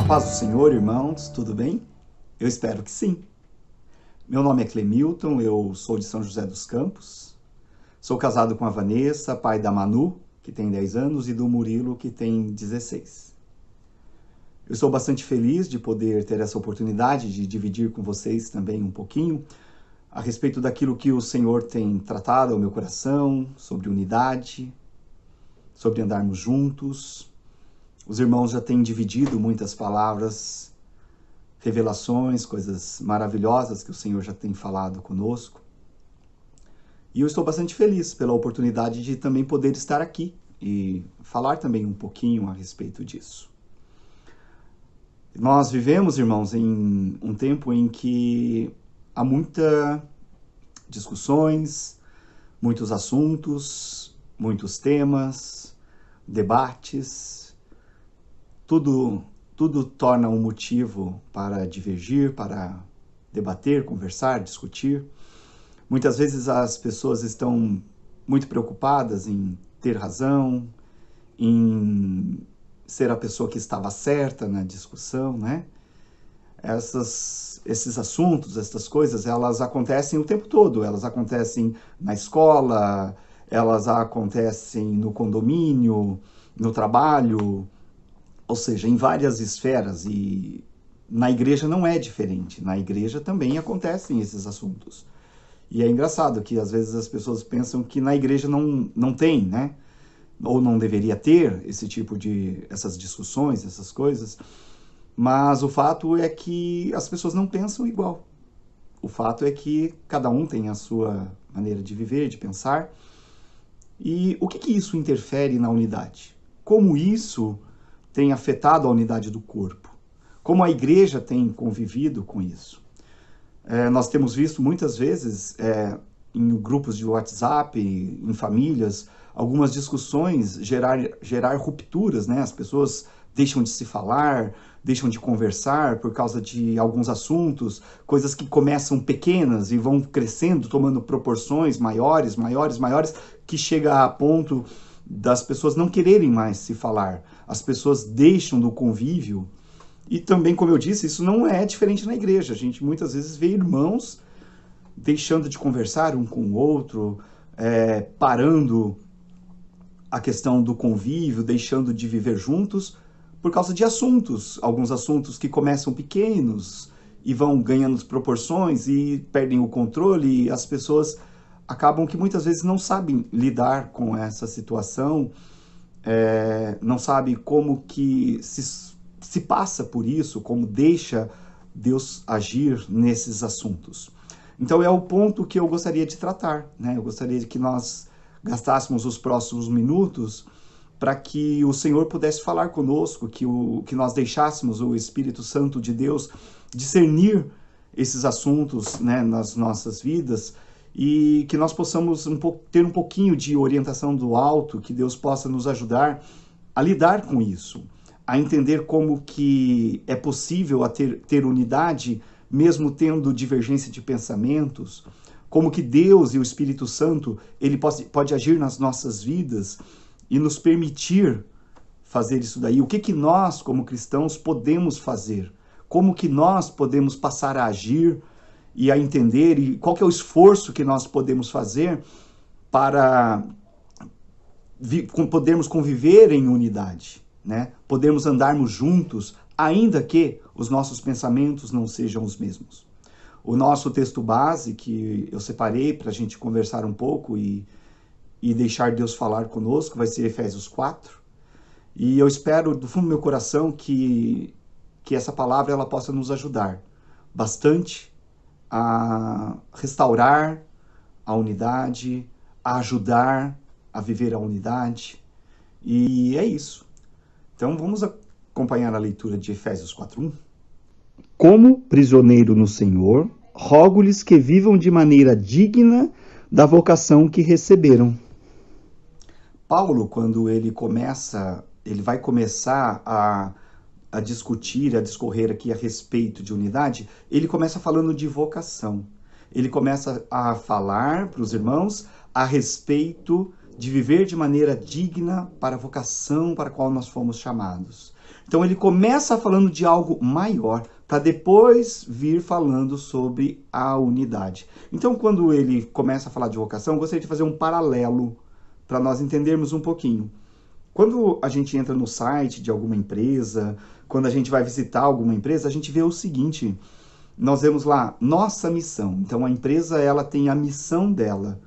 paz do Senhor, irmãos, tudo bem? Eu espero que sim. Meu nome é Clemilton, eu sou de São José dos Campos. Sou casado com a Vanessa, pai da Manu, que tem 10 anos, e do Murilo, que tem 16. Eu estou bastante feliz de poder ter essa oportunidade de dividir com vocês também um pouquinho a respeito daquilo que o Senhor tem tratado ao meu coração, sobre unidade, sobre andarmos juntos. Os irmãos já têm dividido muitas palavras, revelações, coisas maravilhosas que o Senhor já tem falado conosco. E eu estou bastante feliz pela oportunidade de também poder estar aqui e falar também um pouquinho a respeito disso. Nós vivemos, irmãos, em um tempo em que há muitas discussões, muitos assuntos, muitos temas, debates. Tudo torna um motivo para divergir, para debater, conversar, discutir. Muitas vezes as pessoas estão muito preocupadas em ter razão, em ser a pessoa que estava certa na discussão, né? Esses assuntos, essas coisas, elas acontecem o tempo todo. Elas acontecem na escola, elas acontecem no condomínio, no trabalho, ou seja, em várias esferas, e na igreja não é diferente. Na igreja também acontecem esses assuntos. E é engraçado que às vezes as pessoas pensam que na igreja não tem, né? Ou não deveria ter esse tipo essas discussões, essas coisas. Mas o fato é que as pessoas não pensam igual. O fato é que cada um tem a sua maneira de viver, de pensar. E o que isso interfere na unidade? Como isso tem afetado a unidade do corpo? Como a igreja tem convivido com isso? Nós temos visto muitas vezes em grupos de WhatsApp, em famílias, algumas discussões gerar rupturas, né? As pessoas deixam de se falar, deixam de conversar por causa de alguns assuntos, coisas que começam pequenas e vão crescendo, tomando proporções maiores, que chega a ponto das pessoas não quererem mais se falar. As pessoas deixam do convívio. E também, como eu disse, isso não é diferente na igreja. A gente muitas vezes vê irmãos deixando de conversar um com o outro, parando a questão do convívio, deixando de viver juntos por causa de assuntos. Alguns assuntos que começam pequenos e vão ganhando proporções e perdem o controle, e as pessoas acabam que muitas vezes não sabem lidar com essa situação, não sabem como que se passa por isso, como deixa Deus agir nesses assuntos. Então é o ponto que eu gostaria de tratar, né? Eu gostaria de que nós gastássemos os próximos minutos para que o Senhor pudesse falar conosco, que nós deixássemos o Espírito Santo de Deus discernir esses assuntos, né, nas nossas vidas, e que nós possamos ter um pouquinho de orientação do alto, que Deus possa nos ajudar a lidar com isso, a entender como que é possível ter unidade, mesmo tendo divergência de pensamentos, como que Deus e o Espírito Santo, ele pode agir nas nossas vidas e nos permitir fazer isso daí. O que nós, como cristãos, podemos fazer? Como que nós podemos passar a agir e a entender, e qual que é o esforço que nós podemos fazer para podermos conviver em unidade, né? Podermos andarmos juntos, ainda que os nossos pensamentos não sejam os mesmos. O nosso texto base, que eu separei para a gente conversar um pouco e deixar Deus falar conosco, vai ser Efésios 4. E eu espero do fundo do meu coração que essa palavra ela possa nos ajudar bastante a restaurar a unidade, a ajudar a viver a unidade. E é isso. Então vamos acompanhar a leitura de Efésios 4:1. Como prisioneiro no Senhor, rogo-lhes que vivam de maneira digna da vocação que receberam. Paulo, quando ele vai começar a discutir, a discorrer aqui a respeito de unidade, ele começa falando de vocação. Ele começa a falar para os irmãos a respeito de viver de maneira digna para a vocação para a qual nós fomos chamados. Então ele começa falando de algo maior, para depois vir falando sobre a unidade. Então quando ele começa a falar de vocação, eu gostaria de fazer um paralelo para nós entendermos um pouquinho. Quando a gente entra no site de alguma empresa, quando a gente vai visitar alguma empresa, a gente vê o seguinte: nós vemos lá nossa missão. Então a empresa, ela tem a missão dela.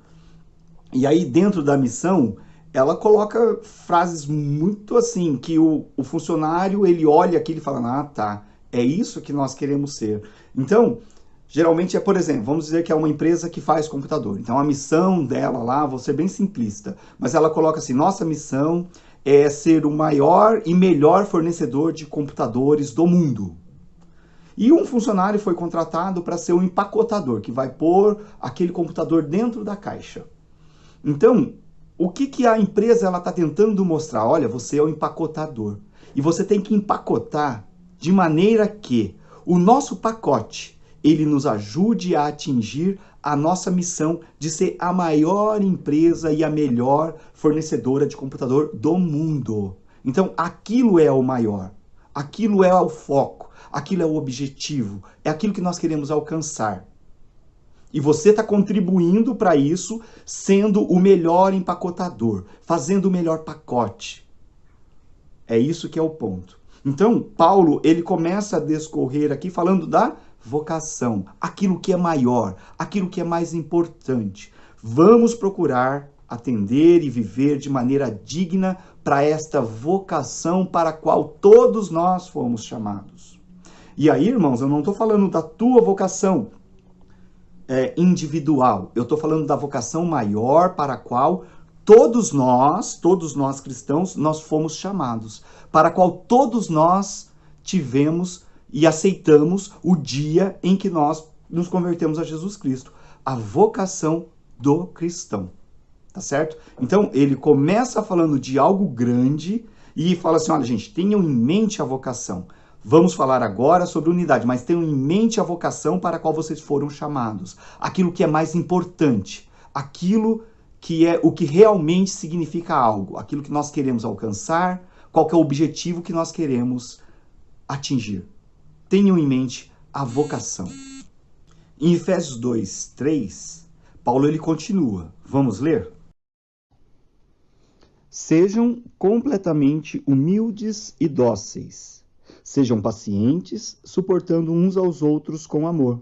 E aí dentro da missão, ela coloca frases muito assim, que o funcionário, ele olha aquilo e fala, ah, tá, é isso que nós queremos ser. Então, geralmente é, por exemplo, vamos dizer que é uma empresa que faz computador. Então a missão dela lá, vou ser bem simplista, mas ela coloca assim, nossa missão é ser o maior e melhor fornecedor de computadores do mundo. E um funcionário foi contratado para ser o empacotador, que vai pôr aquele computador dentro da caixa. Então, o que a empresa está tentando mostrar? Olha, você é o empacotador. E você tem que empacotar de maneira que o nosso pacote, ele nos ajude a atingir a nossa missão de ser a maior empresa e a melhor fornecedora de computador do mundo. Então, aquilo é o maior. Aquilo é o foco. Aquilo é o objetivo. É aquilo que nós queremos alcançar. E você está contribuindo para isso, sendo o melhor empacotador, fazendo o melhor pacote. É isso que é o ponto. Então, Paulo, ele começa a discorrer aqui falando da vocação, aquilo que é maior, aquilo que é mais importante. Vamos procurar atender e viver de maneira digna para esta vocação para a qual todos nós fomos chamados. E aí, irmãos, eu não estou falando da tua vocação individual. Eu estou falando da vocação maior para a qual todos nós cristãos, nós fomos chamados, para a qual todos nós tivemos e aceitamos o dia em que nós nos convertemos a Jesus Cristo. A vocação do cristão. Tá certo? Então, ele começa falando de algo grande e fala assim, olha, gente, tenham em mente a vocação. Vamos falar agora sobre unidade, mas tenham em mente a vocação para a qual vocês foram chamados. Aquilo que é mais importante, aquilo que é o que realmente significa algo, aquilo que nós queremos alcançar, qual que é o objetivo que nós queremos atingir. Tenham em mente a vocação. Em Efésios 2, 3, Paulo ele continua. Vamos ler? Sejam completamente humildes e dóceis. Sejam pacientes, suportando uns aos outros com amor.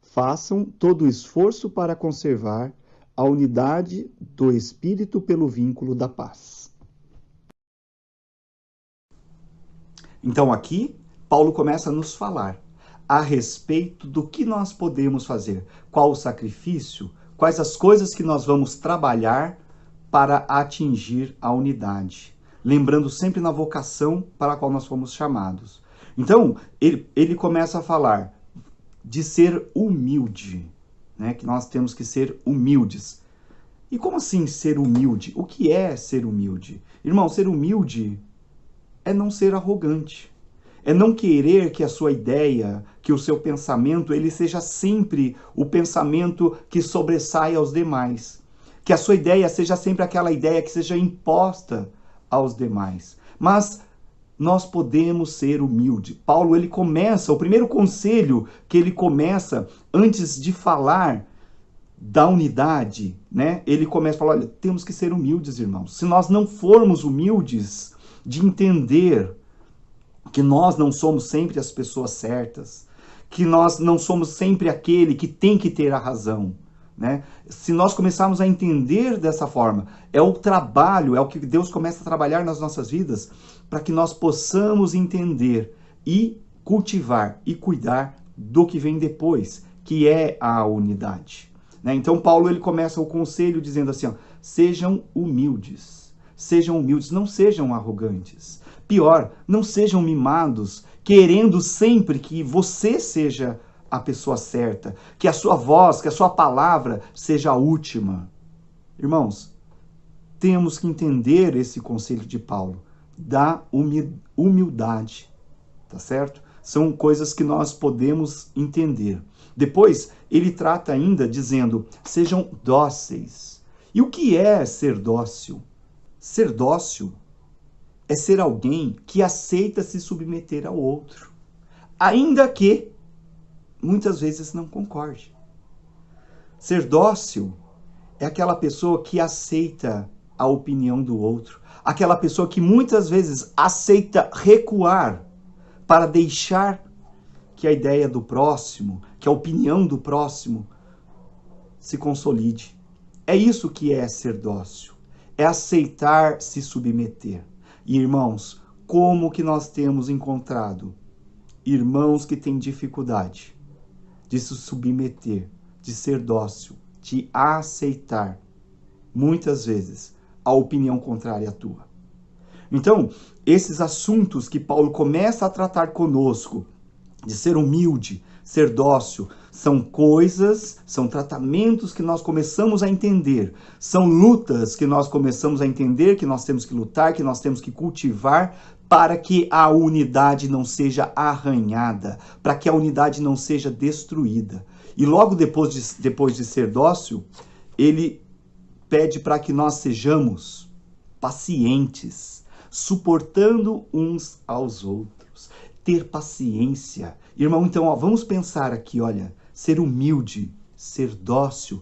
Façam todo o esforço para conservar a unidade do Espírito pelo vínculo da paz. Então aqui, Paulo começa a nos falar a respeito do que nós podemos fazer, qual o sacrifício, quais as coisas que nós vamos trabalhar para atingir a unidade. Lembrando sempre na vocação para a qual nós fomos chamados. Então, ele começa a falar de ser humilde, né? Que nós temos que ser humildes. E como assim ser humilde? O que é ser humilde? Irmão, ser humilde é não ser arrogante. É não querer que a sua ideia, que o seu pensamento, ele seja sempre o pensamento que sobressai aos demais. Que a sua ideia seja sempre aquela ideia que seja imposta aos demais. Mas nós podemos ser humildes. Paulo, ele começa, o primeiro conselho que ele começa, antes de falar da unidade, né? Ele começa a falar, olha, temos que ser humildes, irmãos. Se nós não formos humildes de entender que nós não somos sempre as pessoas certas, que nós não somos sempre aquele que tem que ter a razão, né? Se nós começarmos a entender dessa forma, é o trabalho, é o que Deus começa a trabalhar nas nossas vidas, para que nós possamos entender e cultivar e cuidar do que vem depois, que é a unidade, né? Então Paulo ele começa o conselho dizendo assim, ó, sejam humildes, não sejam arrogantes. Pior, não sejam mimados, querendo sempre que você seja a pessoa certa, que a sua voz, que a sua palavra seja a última. Irmãos, temos que entender esse conselho de Paulo, da humildade, tá certo? São coisas que nós podemos entender. Depois, ele trata ainda dizendo, sejam dóceis. E o que é ser dócil? Ser dócil é ser alguém que aceita se submeter ao outro, ainda que muitas vezes não concorde. Ser dócil é aquela pessoa que aceita a opinião do outro, aquela pessoa que muitas vezes aceita recuar para deixar que a ideia do próximo, que a opinião do próximo se consolide. É isso que é ser dócil, é aceitar se submeter. E irmãos, como que nós temos encontrado irmãos que têm dificuldade de se submeter, de ser dócil, de aceitar, muitas vezes, a opinião contrária à tua. Então, esses assuntos que Paulo começa a tratar conosco, de ser humilde, ser dócil, são coisas, são tratamentos que nós começamos a entender, são lutas que nós começamos a entender, que nós temos que lutar, que nós temos que cultivar, para que a unidade não seja arranhada, para que a unidade não seja destruída. E logo depois de ser dócil, ele pede para que nós sejamos pacientes, suportando uns aos outros, ter paciência. Irmão, então, vamos pensar aqui, olha, ser humilde, ser dócil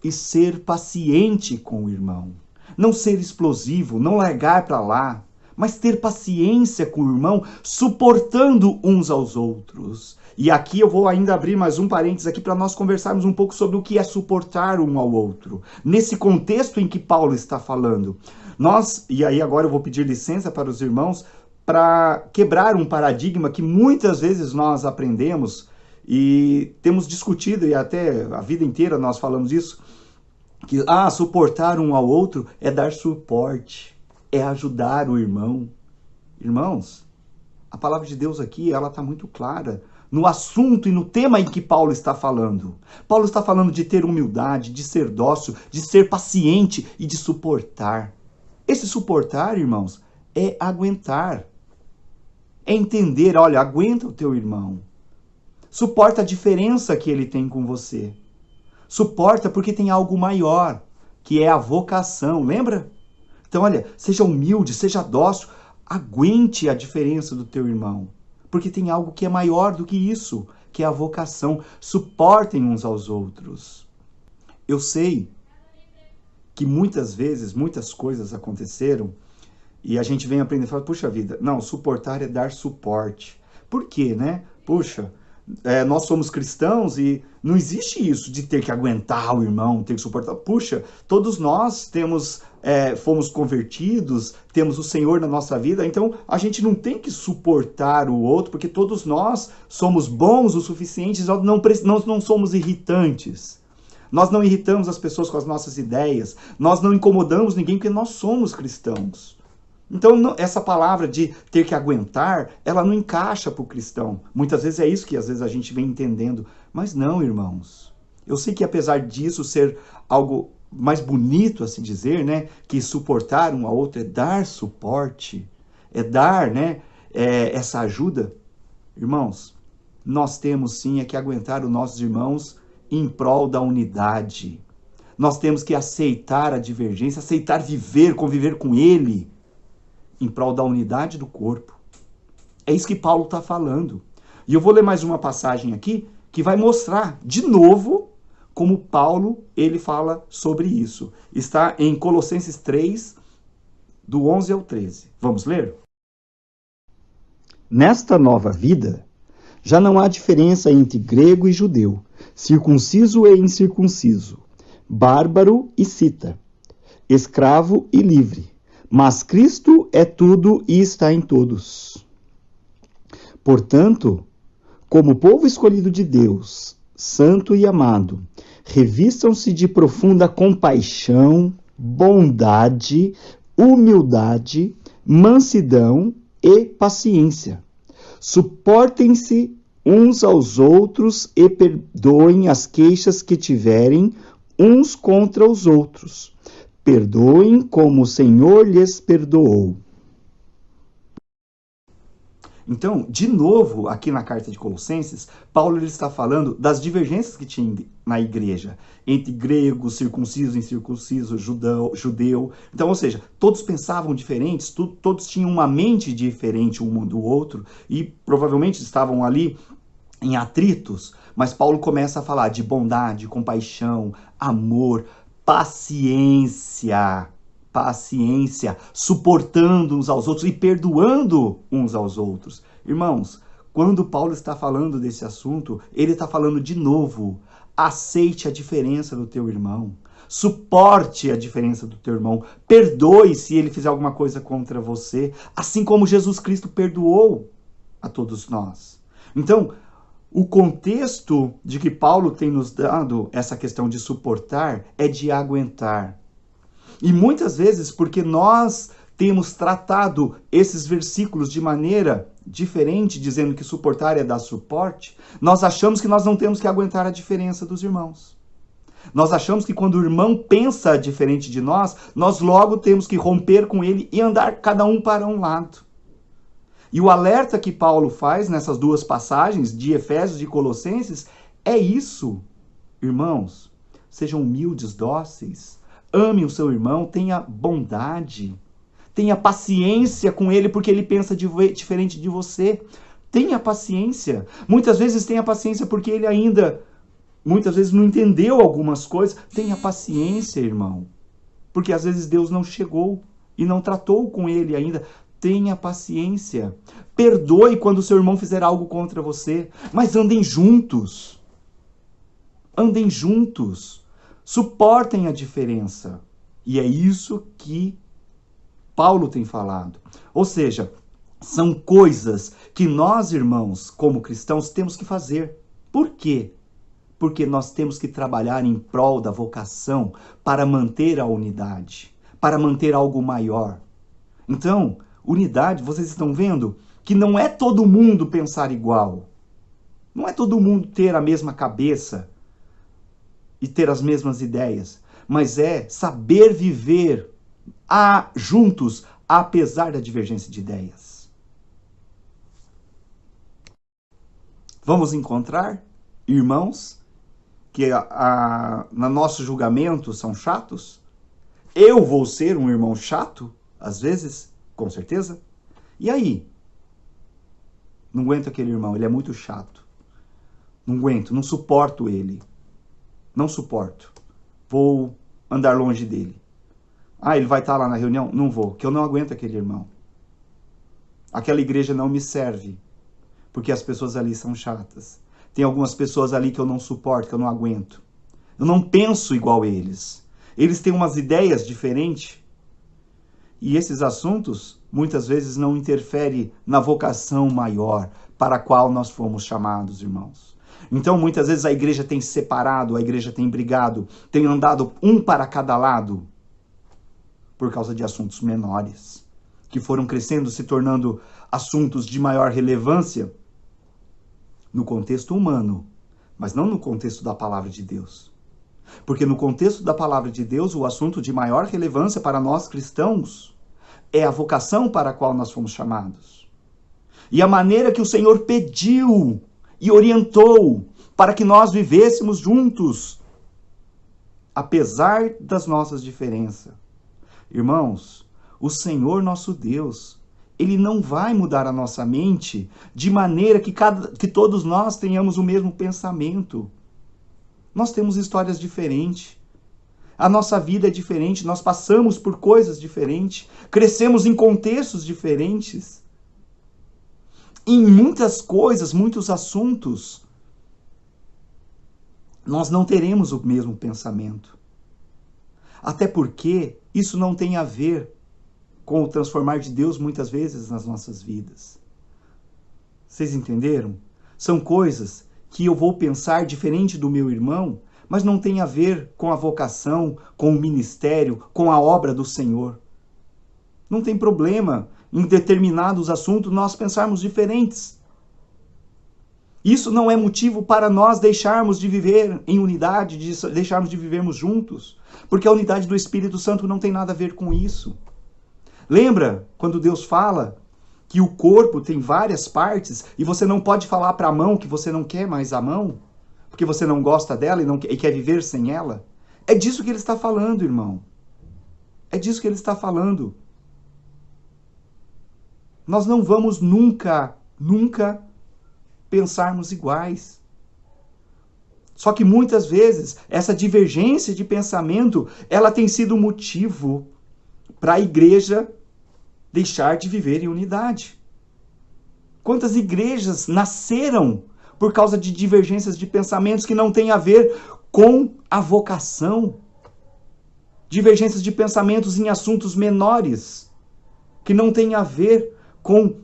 e ser paciente com o irmão. Não ser explosivo, não largar para lá, mas ter paciência com o irmão, suportando uns aos outros. E aqui eu vou ainda abrir mais um parênteses aqui para nós conversarmos um pouco sobre o que é suportar um ao outro. Nesse contexto em que Paulo está falando. E aí agora eu vou pedir licença para os irmãos para quebrar um paradigma que muitas vezes nós aprendemos e temos discutido, e até a vida inteira nós falamos isso, que suportar um ao outro é dar suporte, é ajudar o irmão. Irmãos, a palavra de Deus aqui, ela está muito clara no assunto e no tema em que Paulo está falando. Paulo está falando de ter humildade, de ser dócil, de ser paciente e de suportar. Esse suportar, irmãos, é aguentar. É entender, olha, aguenta o teu irmão. Suporta a diferença que ele tem com você. Suporta porque tem algo maior, que é a vocação, lembra? Então, olha, seja humilde, seja dócil, aguente a diferença do teu irmão, porque tem algo que é maior do que isso, que é a vocação. Suportem uns aos outros. Eu sei que muitas vezes, muitas coisas aconteceram e a gente vem aprendendo e fala, puxa vida, não, suportar é dar suporte. Por quê, né? Puxa, nós somos cristãos e não existe isso de ter que aguentar o irmão, ter que suportar. Puxa, todos nós fomos convertidos, temos o Senhor na nossa vida, então a gente não tem que suportar o outro, porque todos nós somos bons o suficiente, nós não somos irritantes. Nós não irritamos as pessoas com as nossas ideias, nós não incomodamos ninguém porque nós somos cristãos. Então, essa palavra de ter que aguentar, ela não encaixa para o cristão. Muitas vezes é isso que às vezes a gente vem entendendo. Mas não, irmãos. Eu sei que apesar disso ser algo mais bonito, assim dizer, né? Que suportar um ao outro é dar suporte, é dar, né? Essa ajuda. Irmãos, nós temos sim que aguentar os nossos irmãos em prol da unidade. Nós temos que aceitar a divergência, aceitar viver, conviver com ele, em prol da unidade do corpo. É isso que Paulo está falando. E eu vou ler mais uma passagem aqui que vai mostrar de novo como Paulo ele fala sobre isso. Está em Colossenses 3, do 11 ao 13. Vamos ler? Nesta nova vida, já não há diferença entre grego e judeu, circunciso e incircunciso, bárbaro e cita, escravo e livre. Mas Cristo é tudo e está em todos. Portanto, como povo escolhido de Deus, santo e amado, revistam-se de profunda compaixão, bondade, humildade, mansidão e paciência. Suportem-se uns aos outros e perdoem as queixas que tiverem uns contra os outros. Perdoem como o Senhor lhes perdoou. Então, de novo, aqui na carta de Colossenses, Paulo ele está falando das divergências que tinha na igreja, entre grego, circunciso, incircunciso, judeu. Então, ou seja, todos pensavam diferentes, todos tinham uma mente diferente um do outro, e provavelmente estavam ali em atritos, mas Paulo começa a falar de bondade, compaixão, amor, paciência, suportando uns aos outros e perdoando uns aos outros. Irmãos, quando Paulo está falando desse assunto, ele está falando de novo, aceite a diferença do teu irmão, suporte a diferença do teu irmão, perdoe se ele fizer alguma coisa contra você, assim como Jesus Cristo perdoou a todos nós. Então, o contexto de que Paulo tem nos dado essa questão de suportar é de aguentar. E muitas vezes, porque nós temos tratado esses versículos de maneira diferente, dizendo que suportar é dar suporte, nós achamos que nós não temos que aguentar a diferença dos irmãos. Nós achamos que quando o irmão pensa diferente de nós logo temos que romper com ele e andar cada um para um lado. E o alerta que Paulo faz nessas duas passagens, de Efésios e Colossenses, é isso. Irmãos, sejam humildes, dóceis, ame o seu irmão, tenha bondade, tenha paciência com ele porque ele pensa diferente de você. Tenha paciência. Muitas vezes tenha paciência porque ele ainda, muitas vezes não entendeu algumas coisas. Tenha paciência, irmão, porque às vezes Deus não chegou e não tratou com ele ainda. Tenha paciência. Perdoe quando o seu irmão fizer algo contra você, mas andem juntos. Andem juntos. Suportem a diferença. E é isso que Paulo tem falado. Ou seja, são coisas que nós, irmãos, como cristãos, temos que fazer. Por quê? Porque nós temos que trabalhar em prol da vocação para manter a unidade, para manter algo maior. Então, unidade, vocês estão vendo que não é todo mundo pensar igual. Não é todo mundo ter a mesma cabeça e ter as mesmas ideias, mas é saber viver juntos, apesar da divergência de ideias. Vamos encontrar irmãos que no nosso julgamento são chatos? Eu vou ser um irmão chato, às vezes, com certeza. E aí? Não aguento aquele irmão, ele é muito chato. Não aguento, não suporto ele. Não suporto. Vou andar longe dele. Ele vai estar lá na reunião? Não vou, porque eu não aguento aquele irmão. Aquela igreja não me serve, porque as pessoas ali são chatas. Tem algumas pessoas ali que eu não suporto, que eu não aguento. Eu não penso igual a eles. Eles têm umas ideias diferentes. E esses assuntos, muitas vezes, não interferem na vocação maior para a qual nós fomos chamados, irmãos. Então, muitas vezes, a igreja tem se separado, a igreja tem brigado, tem andado um para cada lado, por causa de assuntos menores, que foram crescendo, se tornando assuntos de maior relevância no contexto humano, mas não no contexto da palavra de Deus. Porque no contexto da palavra de Deus, o assunto de maior relevância para nós cristãos é a vocação para a qual nós fomos chamados. E a maneira que o Senhor pediu e orientou para que nós vivêssemos juntos, apesar das nossas diferenças. Irmãos, o Senhor nosso Deus, Ele não vai mudar a nossa mente de maneira que todos nós tenhamos o mesmo pensamento. Nós temos histórias diferentes. A nossa vida é diferente, nós passamos por coisas diferentes, crescemos em contextos diferentes. Em muitas coisas, muitos assuntos, nós não teremos o mesmo pensamento. Até porque isso não tem a ver com o transformar de Deus muitas vezes nas nossas vidas. Vocês entenderam? São coisas que eu vou pensar diferente do meu irmão, mas não tem a ver com a vocação, com o ministério, com a obra do Senhor. Não tem problema em determinados assuntos nós pensarmos diferentes. Isso não é motivo para nós deixarmos de viver em unidade, deixarmos de vivermos juntos, porque a unidade do Espírito Santo não tem nada a ver com isso. Lembra quando Deus fala que o corpo tem várias partes e você não pode falar para a mão que você não quer mais a mão, porque você não gosta dela e quer viver sem ela? É disso que ele está falando, irmão. É disso que ele está falando. Nós não vamos nunca pensarmos iguais. Só que muitas vezes essa divergência de pensamento, ela tem sido motivo para a igreja deixar de viver em unidade. Quantas igrejas nasceram por causa de divergências de pensamentos que não têm a ver com a vocação? Divergências de pensamentos em assuntos menores, que não têm a ver com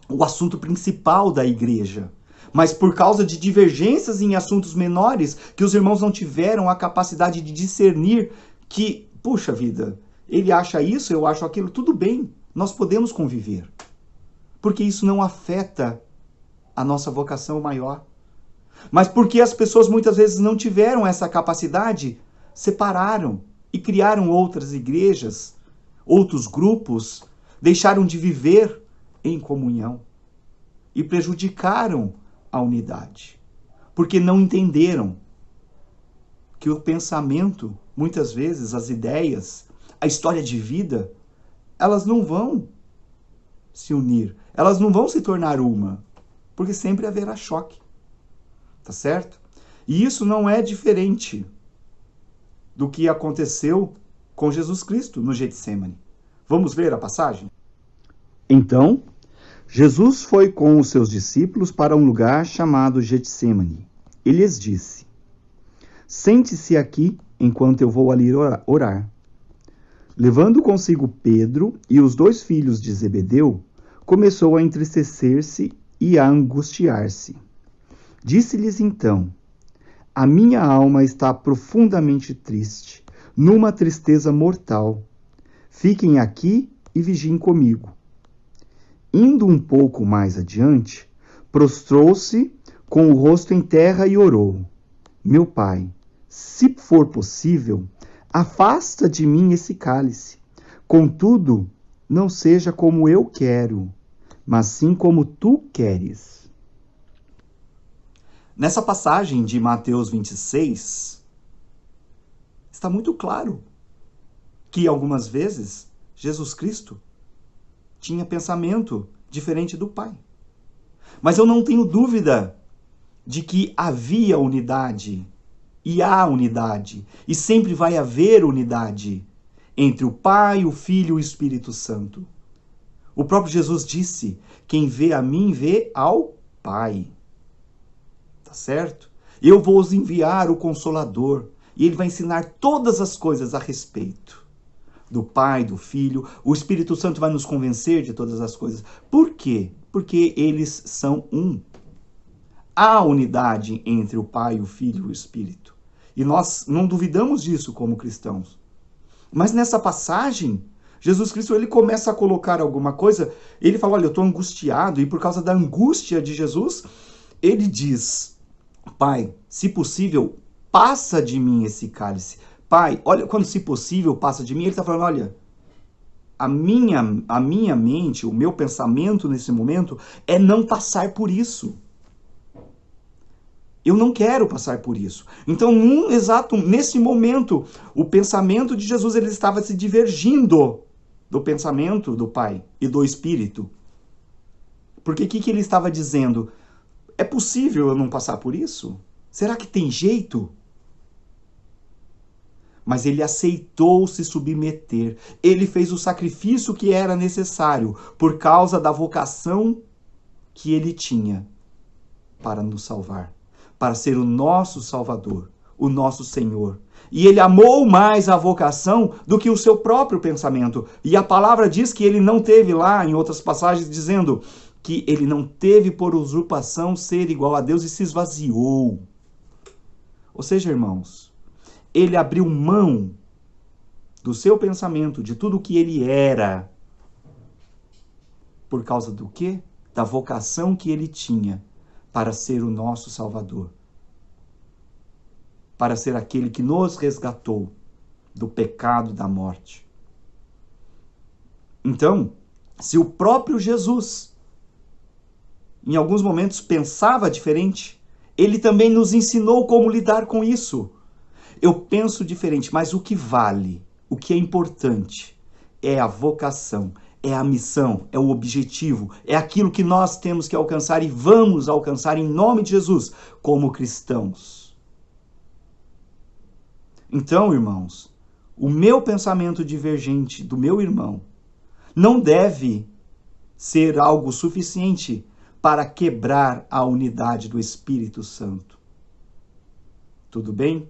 o assunto principal da igreja. Mas por causa de divergências em assuntos menores, que os irmãos não tiveram a capacidade de discernir que, puxa vida, ele acha isso, eu acho aquilo, tudo bem, nós podemos conviver. Porque isso não afeta a nossa vocação maior. Mas porque as pessoas muitas vezes não tiveram essa capacidade, separaram e criaram outras igrejas, outros grupos, deixaram de viver em comunhão e prejudicaram a unidade. Porque não entenderam que o pensamento, muitas vezes, as ideias, a história de vida, elas não vão se unir, elas não vão se tornar uma, porque sempre haverá choque, tá certo? E isso não é diferente do que aconteceu com Jesus Cristo no Getsêmani. Vamos ver a passagem? Então, Jesus foi com os seus discípulos para um lugar chamado Getsêmani. Ele lhes disse: sente-se aqui enquanto eu vou ali orar. Levando consigo Pedro e os 2 filhos de Zebedeu, começou a entristecer-se e a angustiar-se. Disse-lhes então: a minha alma está profundamente triste, numa tristeza mortal. Fiquem aqui e vigiem comigo. Indo um pouco mais adiante, prostrou-se com o rosto em terra e orou: meu pai, se for possível, afasta de mim esse cálice. Contudo, não seja como eu quero, mas sim como tu queres. Nessa passagem de Mateus 26, está muito claro que algumas vezes Jesus Cristo tinha pensamento diferente do Pai. Mas eu não tenho dúvida de que havia unidade, e há unidade, e sempre vai haver unidade entre o Pai, o Filho e o Espírito Santo. O próprio Jesus disse: quem vê a mim, vê ao Pai. Tá certo? Eu vou os enviar o Consolador, e ele vai ensinar todas as coisas a respeito do Pai, do Filho. O Espírito Santo vai nos convencer de todas as coisas. Por quê? Porque eles são um. Há unidade entre o Pai, o Filho e o Espírito. E nós não duvidamos disso como cristãos. Mas nessa passagem, Jesus Cristo ele começa a colocar alguma coisa. Ele fala: olha, eu estou angustiado. E por causa da angústia de Jesus, ele diz: Pai, se possível, passa de mim esse cálice. Pai, olha, quando se possível passa de mim, ele está falando: olha, a minha mente, o meu pensamento nesse momento é não passar por isso. Eu não quero passar por isso. Então, nesse momento, o pensamento de Jesus ele estava se divergindo do pensamento do Pai e do Espírito. Porque o que ele estava dizendo? É possível eu não passar por isso? Será que tem jeito? Mas ele aceitou se submeter. Ele fez o sacrifício que era necessário por causa da vocação que ele tinha para nos salvar, para ser o nosso Salvador, o nosso Senhor. E ele amou mais a vocação do que o seu próprio pensamento. E a palavra diz que ele não teve lá, em outras passagens, dizendo que ele não teve por usurpação ser igual a Deus e se esvaziou. Ou seja, irmãos, ele abriu mão do seu pensamento, de tudo o que ele era. Por causa do quê? Da vocação que ele tinha para ser o nosso Salvador. Para ser aquele que nos resgatou do pecado, da morte. Então, se o próprio Jesus em alguns momentos pensava diferente, ele também nos ensinou como lidar com isso. Eu penso diferente, mas o que vale, o que é importante, é a vocação, é a missão, é o objetivo, é aquilo que nós temos que alcançar e vamos alcançar em nome de Jesus, como cristãos. Então, irmãos, o meu pensamento divergente do meu irmão não deve ser algo suficiente para quebrar a unidade do Espírito Santo. Tudo bem?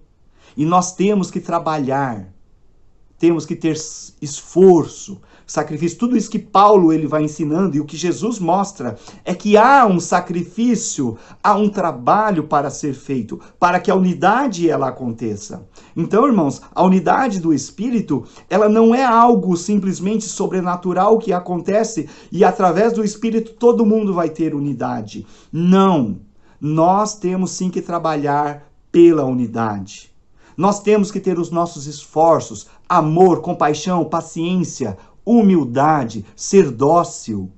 E nós temos que trabalhar, temos que ter esforço, sacrifício, tudo isso que Paulo ele vai ensinando e o que Jesus mostra é que há um sacrifício, há um trabalho para ser feito, para que a unidade ela aconteça. Então, irmãos, a unidade do Espírito, ela não é algo simplesmente sobrenatural que acontece e através do Espírito todo mundo vai ter unidade. Não, nós temos sim que trabalhar pela unidade. Nós temos que ter os nossos esforços, amor, compaixão, paciência, humildade, ser dócil,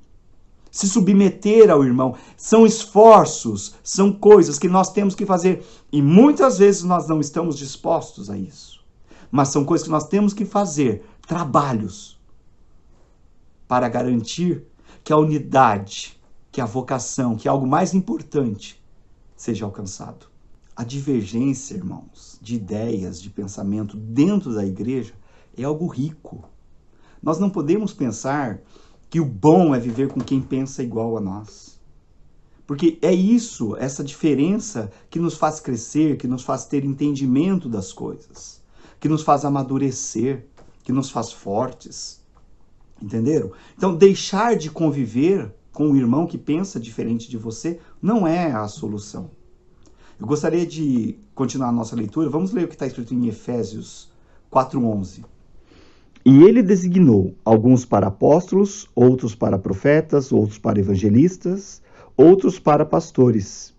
se submeter ao irmão. São esforços, são coisas que nós temos que fazer e muitas vezes nós não estamos dispostos a isso. Mas são coisas que nós temos que fazer, trabalhos, para garantir que a unidade, que a vocação, que é algo mais importante, seja alcançado. A divergência, irmãos, de ideias, de pensamento dentro da igreja é algo rico. Nós não podemos pensar que o bom é viver com quem pensa igual a nós. Porque é isso, essa diferença que nos faz crescer, que nos faz ter entendimento das coisas, que nos faz amadurecer, que nos faz fortes. Entenderam? Então, deixar de conviver com um irmão que pensa diferente de você não é a solução. Eu gostaria de continuar a nossa leitura. Vamos ler o que está escrito em Efésios 4:11. E ele designou alguns para apóstolos, outros para profetas, outros para evangelistas, outros para pastores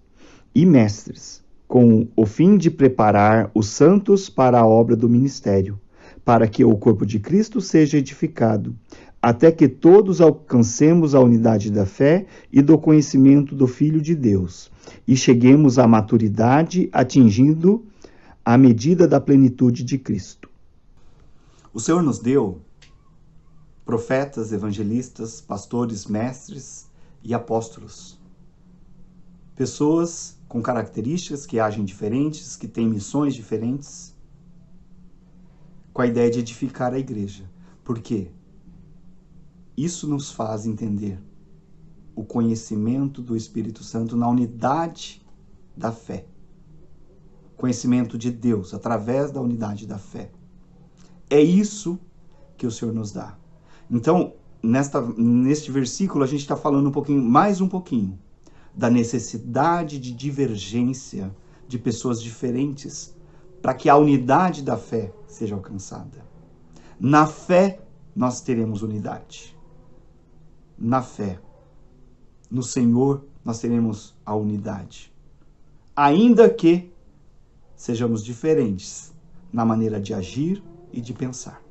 e mestres, com o fim de preparar os santos para a obra do ministério, para que o corpo de Cristo seja edificado, até que todos alcancemos a unidade da fé e do conhecimento do Filho de Deus, e cheguemos à maturidade, atingindo a medida da plenitude de Cristo. O Senhor nos deu profetas, evangelistas, pastores, mestres e apóstolos. Pessoas com características que agem diferentes, que têm missões diferentes, com a ideia de edificar a igreja. Por quê? Isso nos faz entender o conhecimento do Espírito Santo na unidade da fé. Conhecimento de Deus através da unidade da fé. É isso que o Senhor nos dá. Então, neste versículo, a gente está falando mais um pouquinho, da necessidade de divergência de pessoas diferentes para que a unidade da fé seja alcançada. Na fé, nós teremos unidade. Na fé, no Senhor, nós teremos a unidade. Ainda que sejamos diferentes na maneira de agir e de pensar.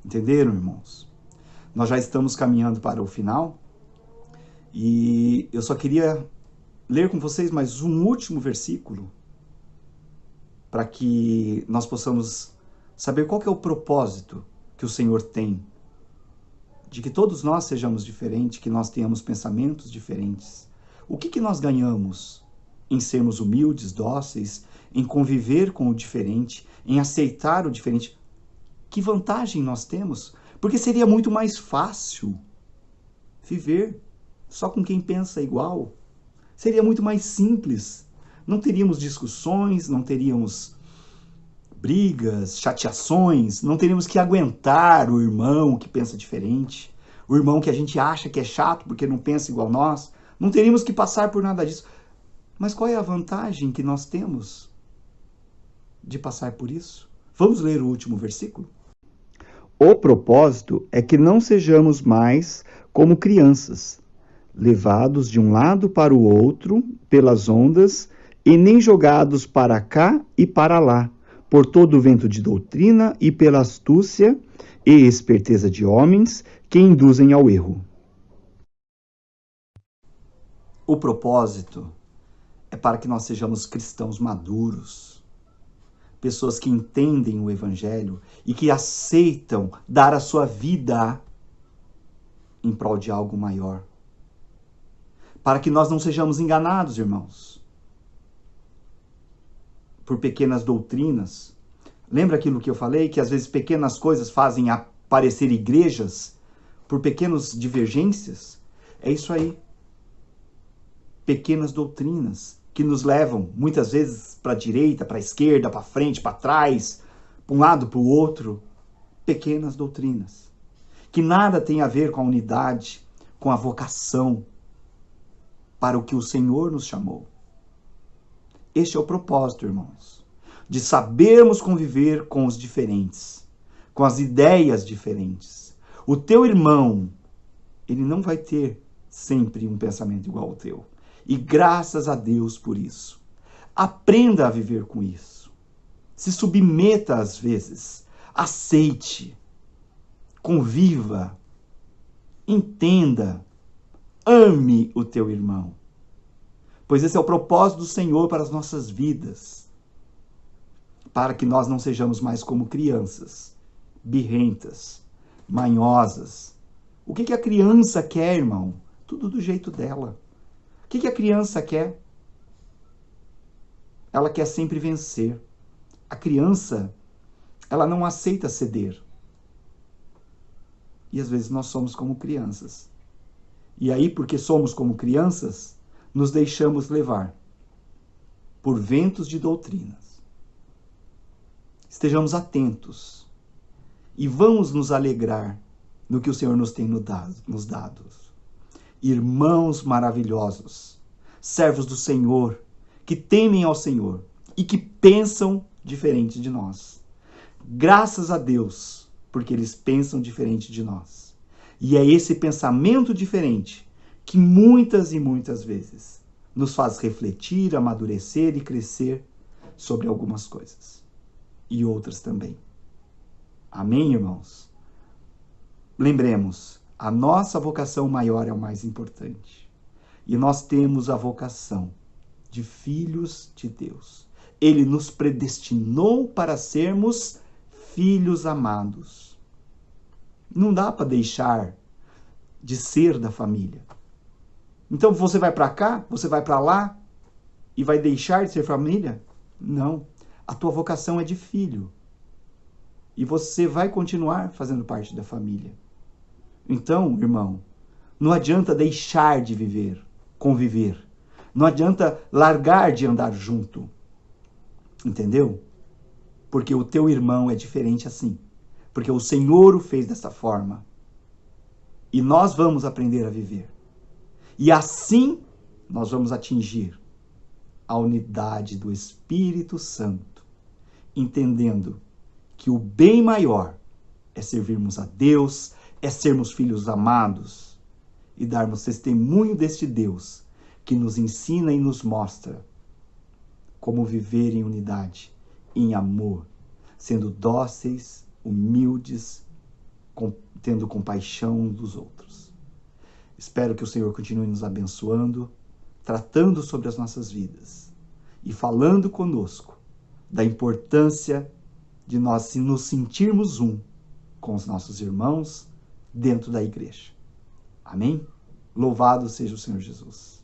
Entenderam, irmãos? Nós já estamos caminhando para o final e eu só queria ler com vocês mais um último versículo para que nós possamos saber qual que é o propósito que o Senhor tem de que todos nós sejamos diferentes, que nós tenhamos pensamentos diferentes. O que nós ganhamos em sermos humildes, dóceis, em conviver com o diferente, em aceitar o diferente? Que vantagem nós temos? Porque seria muito mais fácil viver só com quem pensa igual. Seria muito mais simples. Não teríamos discussões, não teríamos brigas, chateações, não teríamos que aguentar o irmão que pensa diferente, o irmão que a gente acha que é chato porque não pensa igual nós, não teríamos que passar por nada disso. Mas qual é a vantagem que nós temos de passar por isso? Vamos ler o último versículo? O propósito é que não sejamos mais como crianças, levados de um lado para o outro pelas ondas e nem jogados para cá e para lá, por todo o vento de doutrina e pela astúcia e esperteza de homens que induzem ao erro. O propósito é para que nós sejamos cristãos maduros, pessoas que entendem o Evangelho e que aceitam dar a sua vida em prol de algo maior. Para que nós não sejamos enganados, irmãos, por pequenas doutrinas. Lembra aquilo que eu falei? Que às vezes pequenas coisas fazem aparecer igrejas por pequenas divergências? É isso aí. Pequenas doutrinas que nos levam muitas vezes para a direita, para a esquerda, para frente, para trás, para um lado, para o outro. Pequenas doutrinas que nada tem a ver com a unidade, com a vocação para o que o Senhor nos chamou. Este é o propósito, irmãos, de sabermos conviver com os diferentes, com as ideias diferentes. O teu irmão, ele não vai ter sempre um pensamento igual ao teu. E graças a Deus por isso. Aprenda a viver com isso. Se submeta às vezes. Aceite. Conviva. Entenda. Ame o teu irmão. Pois esse é o propósito do Senhor para as nossas vidas. Para que nós não sejamos mais como crianças, birrentas, manhosas. O que a criança quer, irmão? Tudo do jeito dela. O que a criança quer? Ela quer sempre vencer. A criança, ela não aceita ceder. E às vezes nós somos como crianças. E aí, porque somos como crianças, nos deixamos levar por ventos de doutrinas. Estejamos atentos e vamos nos alegrar no que o Senhor nos tem nos dado. Irmãos maravilhosos, servos do Senhor, que temem ao Senhor e que pensam diferente de nós. Graças a Deus, porque eles pensam diferente de nós. E é esse pensamento diferente que muitas e muitas vezes nos faz refletir, amadurecer e crescer sobre algumas coisas. E outras também. Amém, irmãos? Lembremos, a nossa vocação maior é o mais importante. E nós temos a vocação de filhos de Deus. Ele nos predestinou para sermos filhos amados. Não dá para deixar de ser da família. Então você vai para cá, você vai para lá e vai deixar de ser família? Não. A tua vocação é de filho. E você vai continuar fazendo parte da família. Então, irmão, não adianta deixar de viver, conviver. Não adianta largar de andar junto. Entendeu? Porque o teu irmão é diferente assim. Porque o Senhor o fez dessa forma. E nós vamos aprender a viver. E assim nós vamos atingir a unidade do Espírito Santo, entendendo que o bem maior é servirmos a Deus, é sermos filhos amados e darmos testemunho deste Deus que nos ensina e nos mostra como viver em unidade, em amor, sendo dóceis, humildes, tendo compaixão dos outros. Espero que o Senhor continue nos abençoando, tratando sobre as nossas vidas e falando conosco da importância de nós nos sentirmos um com os nossos irmãos dentro da igreja. Amém? Louvado seja o Senhor Jesus.